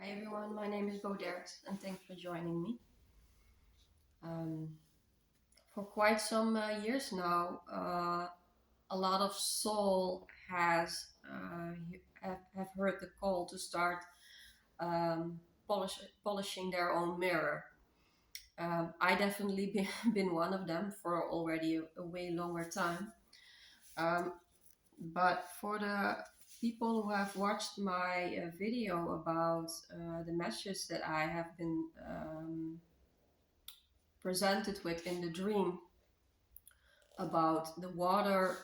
Hi everyone, my name is Bodert and thanks for joining me. Um, for quite some years now, a lot of soul has have heard the call to start um, polishing their own mirror. I definitely been one of them for already a way longer time. Um, but for the people who have watched my video about the message that I have been presented with in the dream about the water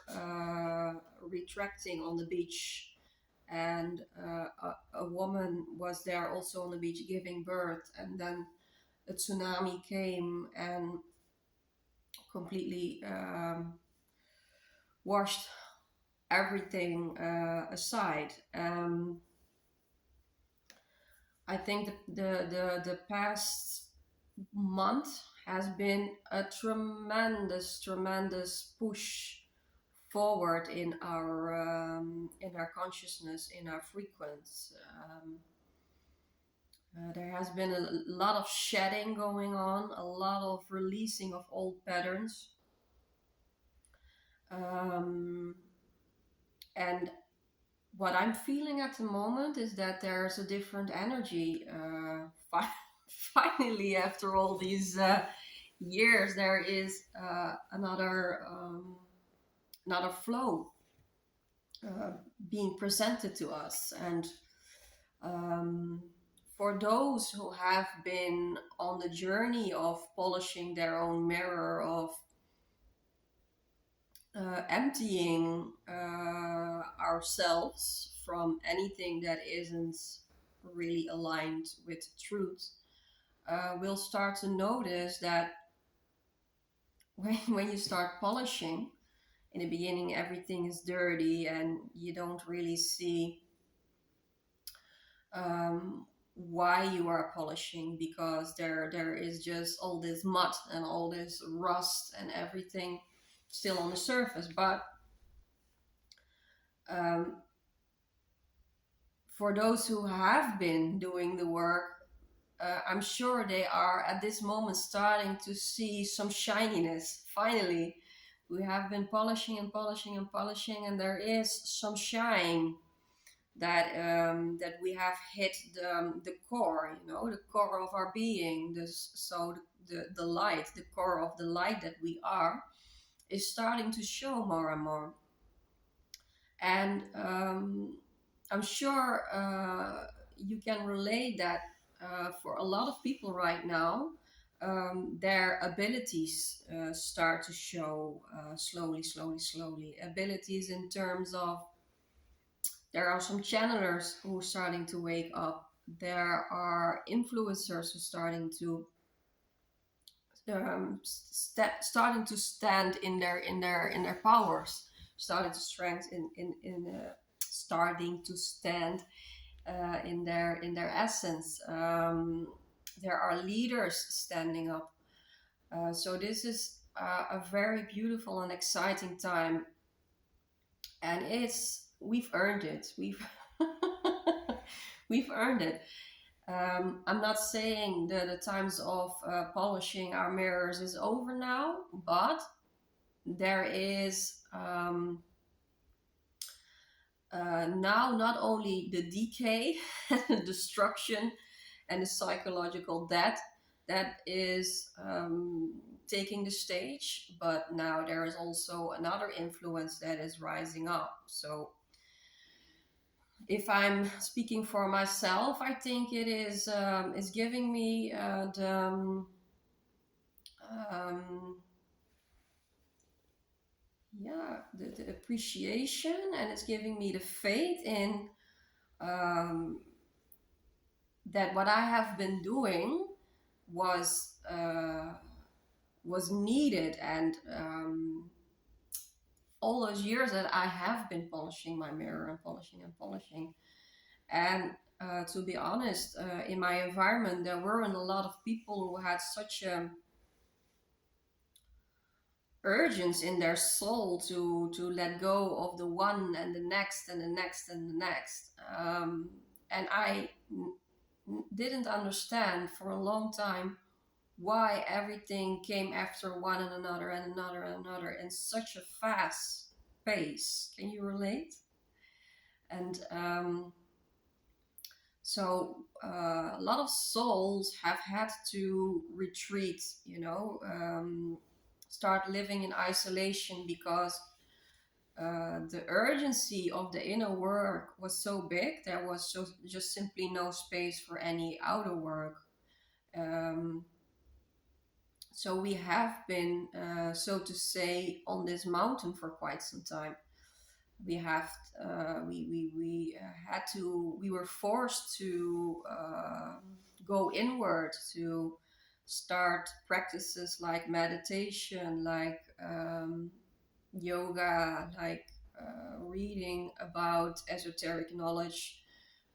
retracting on the beach, and a woman was there also on the beach giving birth, and then a tsunami came and completely washed everything aside. I think the past month has been a tremendous push forward in our consciousness, in our frequency. There has been a lot of shedding going on, a lot of releasing of old patterns, um, and what I'm feeling at the moment is that there's a different energy. Finally, after all these years, there is another flow uh, being presented to us, and um, for those who have been on the journey of polishing their own mirror, of emptying ourselves from anything that isn't really aligned with truth, we'll start to notice that when you start polishing, in the beginning everything is dirty and you don't really see why you are polishing, because there is just all this mud and all this rust and everything still on the surface. But um, for those who have been doing the work, I'm sure they are at this moment starting to see some shininess. Finally, we have been polishing and polishing and polishing, and there is some shine that we have hit the core, the core of our being. The light, the core of the light that we are, is starting to show more and more. And I'm sure you can relate that for a lot of people right now, their abilities start to show slowly. Abilities in terms of, there are some channelers who are starting to wake up. There are influencers who are starting to starting to stand in their powers, starting to strength starting to stand in their essence. There are leaders standing up. So this is a very beautiful and exciting time, and we've earned it. We've earned it. I'm not saying that the times of polishing our mirrors is over now, but there is now not only the decay and the destruction and the psychological death that is taking the stage, but now there is also another influence that is rising up. So if I'm speaking for myself, I think it is giving me um, the appreciation, and it's giving me the faith in um, that what I have been doing was was needed, and all those years that I have been polishing my mirror and polishing. And to be honest, in my environment, there weren't a lot of people who had such a urgency in their soul to let go of the one and the next and the next and the next. And I didn't understand for a long time why everything came after one and another and another and another in such a fast pace. Can you relate? And a lot of souls have had to retreat, start living in isolation because the urgency of the inner work was so big. There was just simply no space for any outer work. Um, so we have been, so to say, on this mountain for quite some time. We have had to, we were forced to go inward, to start practices like meditation, like yoga, like reading about esoteric knowledge,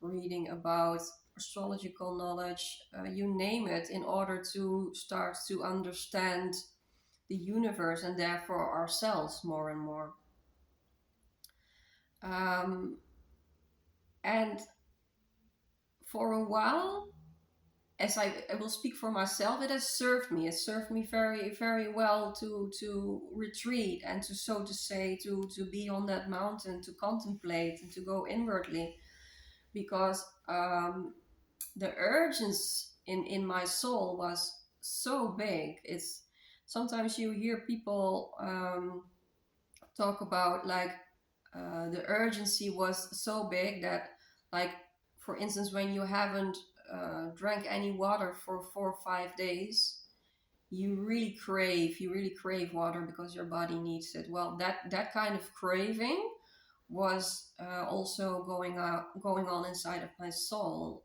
reading about astrological knowledge, you name it, in order to start to understand the universe and therefore ourselves more and more. Um, and for a while, as I will speak for myself, it has served me. It served me very, very well to retreat and to, so to say, to be on that mountain, to contemplate and to go inwardly, because the urgency in my soul was so big. It's sometimes you hear people talk about like the urgency was so big that, like, for instance, when you haven't drank any water for 4 or 5 days, you really crave water because your body needs it. Well, that kind of craving was also going on inside of my soul.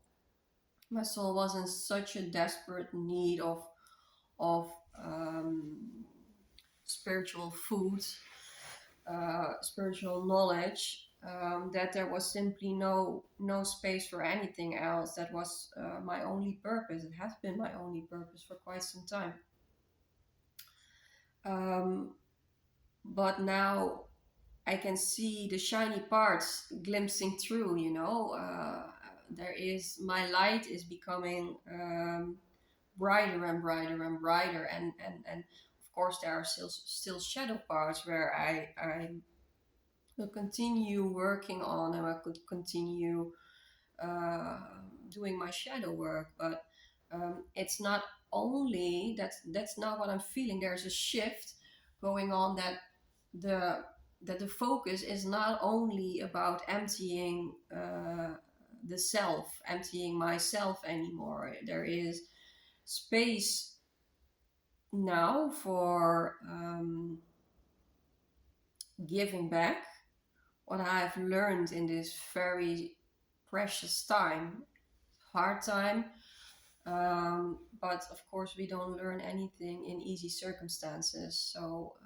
My soul was in such a desperate need of um, spiritual food, spiritual knowledge, that there was simply no space for anything else. That was my only purpose. It has been my only purpose for quite some time. Um, but now I can see the shiny parts glimpsing through. There is, my light is becoming brighter and brighter and brighter, and of course there are still shadow parts where I will continue working on, and I could continue uh, doing my shadow work. But it's not only that's not what I'm feeling. There's a shift going on, the the focus is not only about emptying the self, emptying myself anymore. There is space now for giving back what I've learned in this very precious time, hard time. But of course, we don't learn anything in easy circumstances. So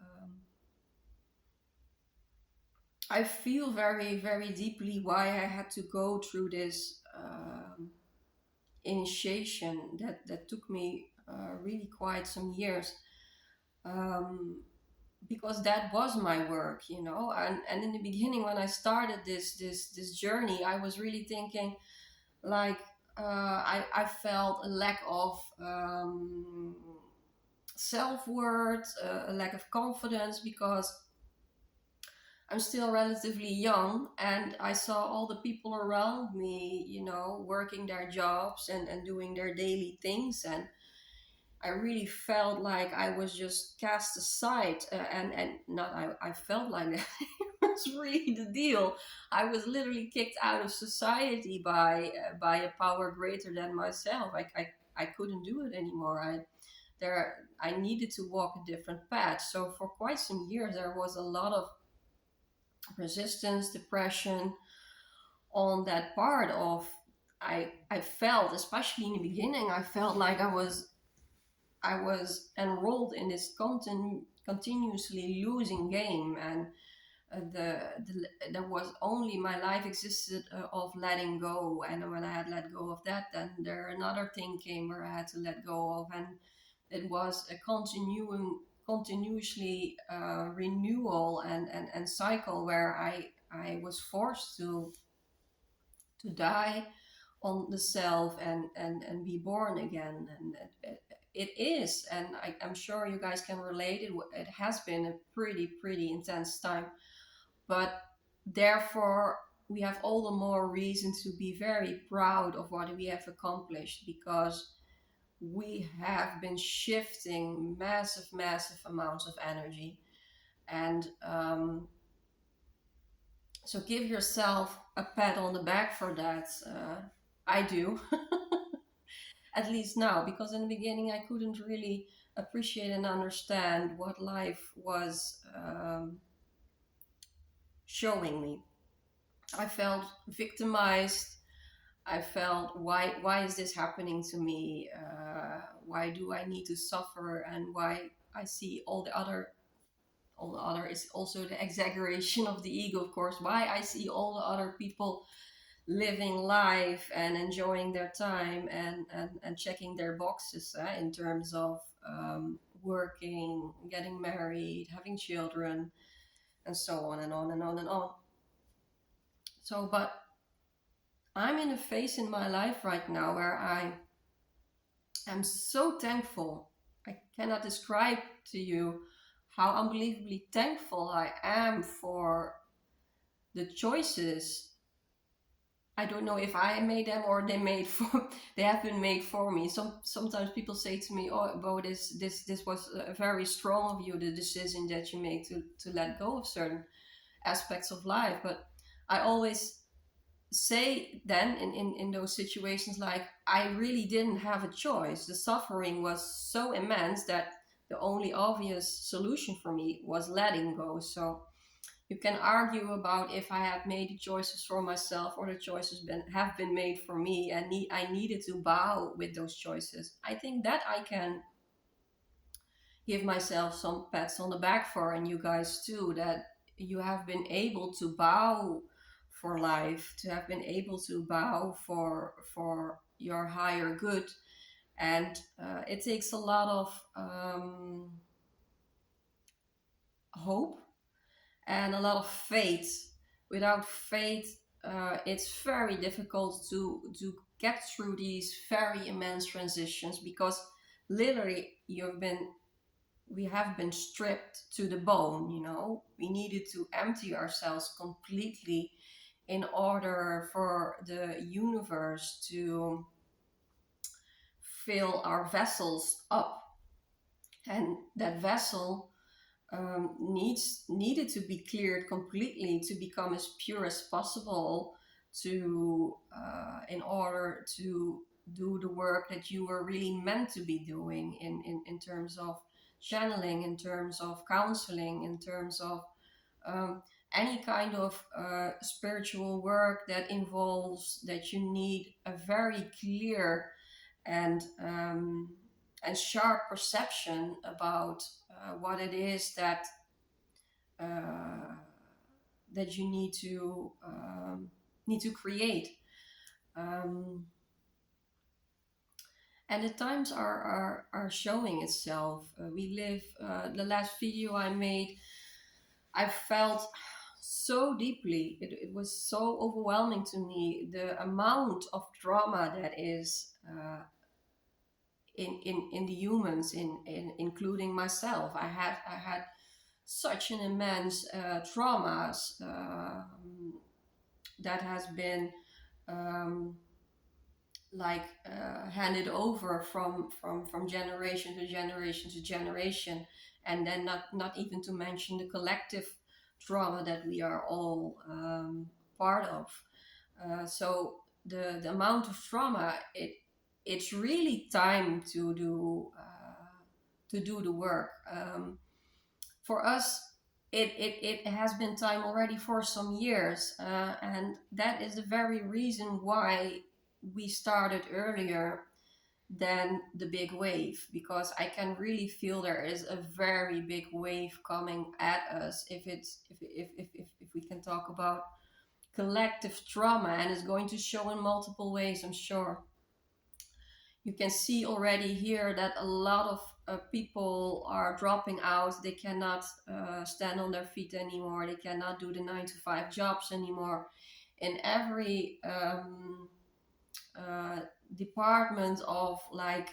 I feel very, very deeply why I had to go through this initiation that took me really quite some years. Because that was my work, and in the beginning, when I started this journey, I was really thinking, like, I felt a lack of self-worth, a lack of confidence, because I'm still relatively young, and I saw all the people around me, working their jobs and doing their daily things, and I really felt like I was just cast aside, and not I felt like that. It was really the deal. I was literally kicked out of society by a power greater than myself. I couldn't do it anymore. I needed to walk a different path. So for quite some years there was a lot of resistance, depression on that part of, I felt, especially in the beginning, I felt like I was enrolled in this continuously losing game, and there was only, my life existed of letting go, and when I had let go of that, then there another thing came where I had to let go of, and it was a continuously renewal and cycle where I was forced to die on the self and be born again. And it is, and I'm sure you guys can relate. It has been a pretty intense time, but therefore we have all the more reason to be very proud of what we have accomplished, because we have been shifting massive amounts of energy. And so give yourself a pat on the back for that. I do. At least now, because in the beginning I couldn't really appreciate and understand what life was showing me. I felt victimized. I felt, why is this happening to me? Why do I need to suffer? And why I see all the other is also the exaggeration of the ego, of course. Why I see all the other people living life and enjoying their time and checking their boxes, in terms of working, getting married, having children, and so on and on and on and on. So, but I'm in a phase in my life right now where I am so thankful. I cannot describe to you how unbelievably thankful I am for the choices. I don't know if I made them or they made for they have been made for me. Sometimes people say to me, "Oh, Bo, this was very strong of you, the decision that you made to let go of certain aspects of life." But I always say then in those situations, like, I really didn't have a choice. The suffering was so immense that the only obvious solution for me was letting go. So you can argue about if I had made the choices for myself or the choices have been made for me, and I needed to bow with those choices. I think that I can give myself some pats on the back for, and you guys too, that you have been able to bow for life, to have been able to bow for your higher good. And it takes a lot of hope and a lot of faith. Without faith, it's very difficult to get through these very immense transitions, because literally we have been stripped to the bone. We needed to empty ourselves completely in order for the universe to fill our vessels up. And that vessel needed to be cleared completely to become as pure as possible, to in order to do the work that you were really meant to be doing in terms of channeling, in terms of counseling, in terms of um, any kind of spiritual work that involves that you need a very clear and sharp perception about what it is uh, that you need to create. Um, and the times are showing itself. We live. The last video I made, I felt so deeply. It was so overwhelming to me, the amount of trauma that is in the humans, including myself. I had such an immense traumas that has been um, like handed over from generation to generation to generation, and then not even to mention the collective trauma that we are all part of. So the amount of trauma, it's really time to do the work. For us, it has been time already for some years, and that is the very reason why we started earlier than the big wave, because I can really feel there is a very big wave coming at us, if we can talk about collective trauma, and it's going to show in multiple ways, I'm sure. You can see already here that a lot of people are dropping out. They cannot stand on their feet anymore. They cannot do the 9 to 5 jobs anymore. In every uh, department of like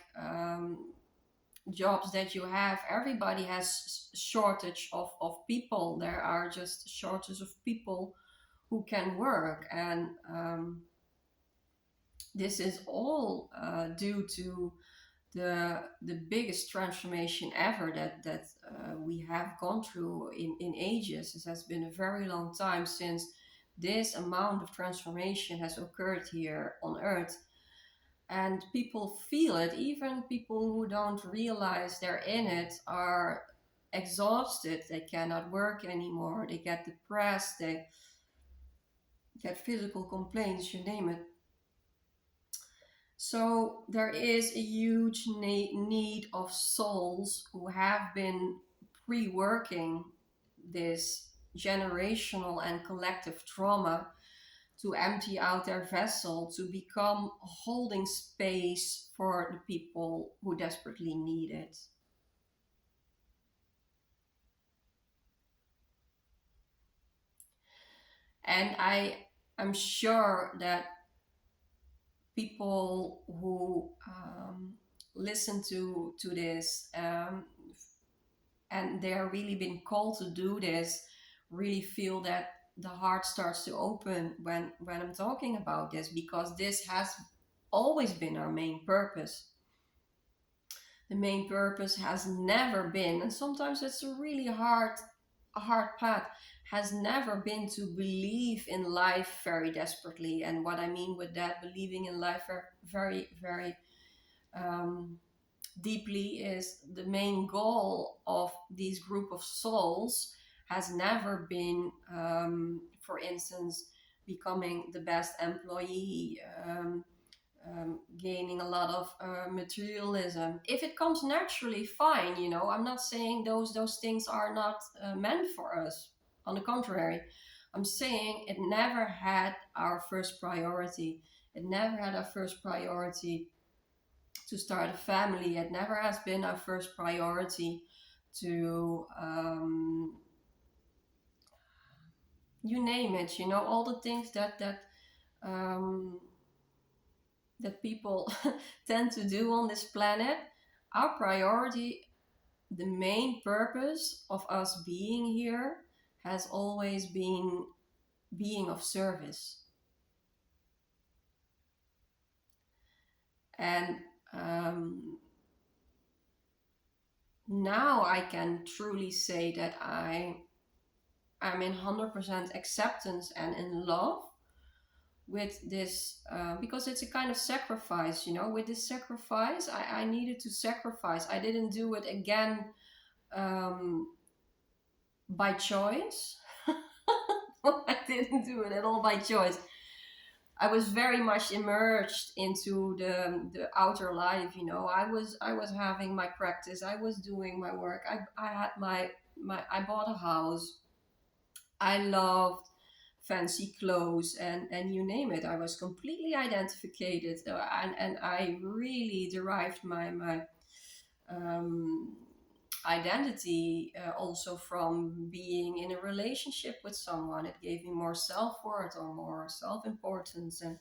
jobs that you have, everybody has shortage of people. There are just shortage of people who can work, and this is all due to the biggest transformation ever that we have gone through in ages. It has been a very long time since this amount of transformation has occurred here on Earth, and people feel it. Even people who don't realize they're in it are exhausted. They cannot work anymore. They get depressed. They get physical complaints. You name it. So there is a huge need of souls who have been pre-working this generational and collective trauma to empty out their vessel, to become holding space for the people who desperately need it. And I'm sure that people who listen to this, and they are really being called to do this, really feel that the heart starts to open when I'm talking about this, because this has always been our main purpose. The main purpose has never been, and sometimes it's a hard path, has never been to believe in life very desperately. And what I mean with that, believing in life very, very um, deeply, is the main goal of these group of souls has never been, for instance, becoming the best employee, gaining a lot of materialism. If it comes naturally, fine. You know, I'm not saying those things are not meant for us. On the contrary, I'm saying it never had our first priority. It never had our first priority to start a family. It never has been our first priority to you name it. You know, all the things um, that people tend to do on this planet. Our priority, the main purpose of us being here, has always been being of service. And now I can truly say that I'm in 100% acceptance and in love with this, because it's a kind of sacrifice. You know, with this sacrifice, I needed to sacrifice. I didn't do it again um, by choice. I didn't do it at all by choice. I was very much immersed into the outer life. You know, I was having my practice. I was doing my work. I had my I bought a house. I loved fancy clothes, and you name it. I was completely identified, and I really derived my um, identity also from being in a relationship with someone. It gave me more self worth or more self importance, and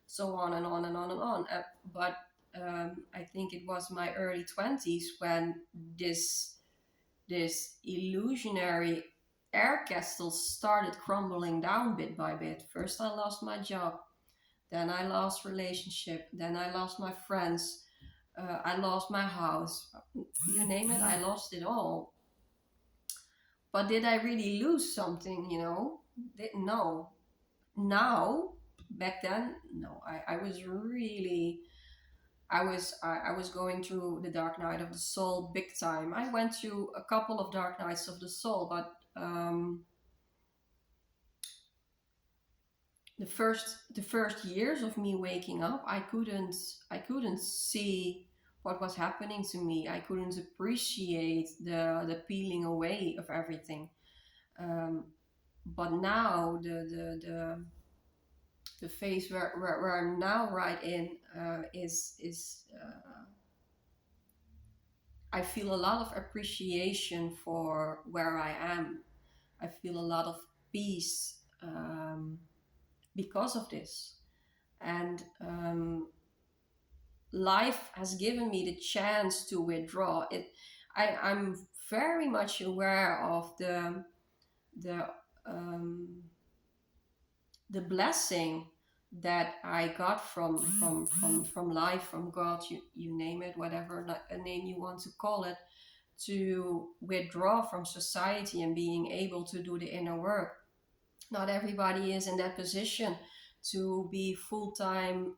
so on and on and on and on. But I think it was my early 20s when this illusionary air castle started crumbling down bit by bit. First, I lost my job, then I lost relationship, then I lost my friends, I lost my house. You name it, I lost it all. But did I really lose something? You know, no. Now, back then, no. I was really I was going through the dark night of the soul big time. I went through a couple of dark nights of the soul, but the first years of me waking up, I couldn't see what was happening to me. I couldn't appreciate the peeling away of everything. Um, but now the phase where I'm now right in is I feel a lot of appreciation for where I am. I feel a lot of peace because of this. and life has given me the chance to withdraw it. I'm very much aware of the um, the blessing that I got from life, from God, you name it, whatever a name you want to call it, to withdraw from society and being able to do the inner work. Not everybody is in that position to be full time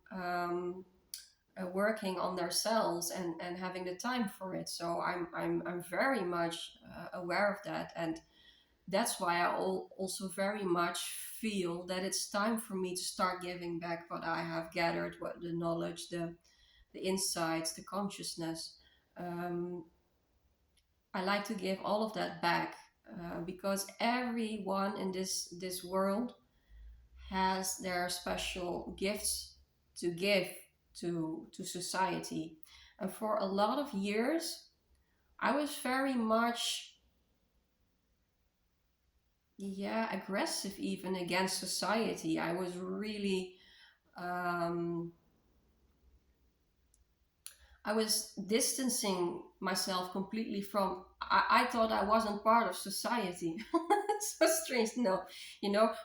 working on themselves and having the time for it. So I'm very much aware of that, and that's why I also very much feel that it's time for me to start giving back what I have gathered, what the knowledge, the insights, the consciousness. Um, I like to give all of that back because everyone in this world has their special gifts to give to society. And for a lot of years, I was very much, yeah, aggressive even against society. I was really, um, I was distancing myself completely from. I thought I wasn't part of society. It's so strange. No,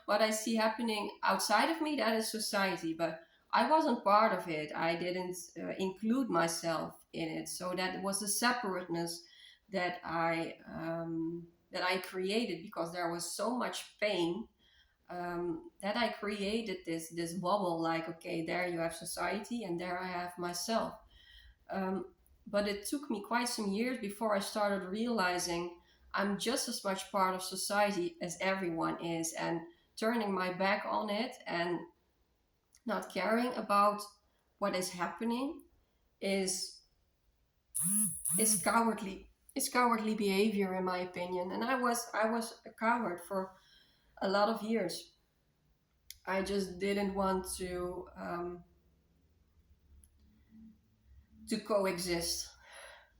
what I see happening outside of me, that is society, but I wasn't part of it. I didn't include myself in it. So that was a separateness that I created because there was so much pain, that I created this bubble. Like, okay, there you have society, and there I have myself. um, but it took me quite some years before I started realizing I'm just as much part of society as everyone is, and turning my back on it and not caring about what is happening is is cowardly. It's cowardly behavior, in my opinion. And I was a coward for a lot of years. I just didn't want to coexist.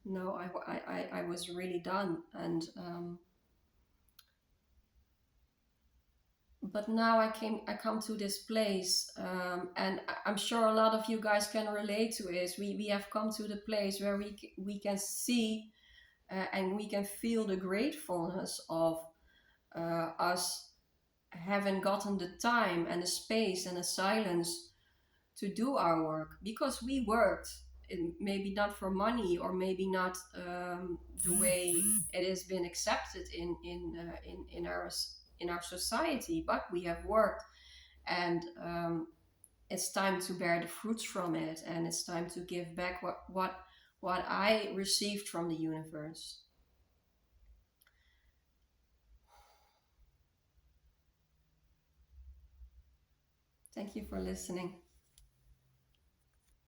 No, I was really done, and but now I come to this place, and I'm sure a lot of you guys can relate to it. We have come to the place where we can see, and we can feel the gratefulness of us having gotten the time and the space and the silence to do our work, because we worked, maybe not for money, or maybe not the way it has been accepted in our society, but we have worked, and it's time to bear the fruits from it, and it's time to give back what I received from the universe. Thank you for listening.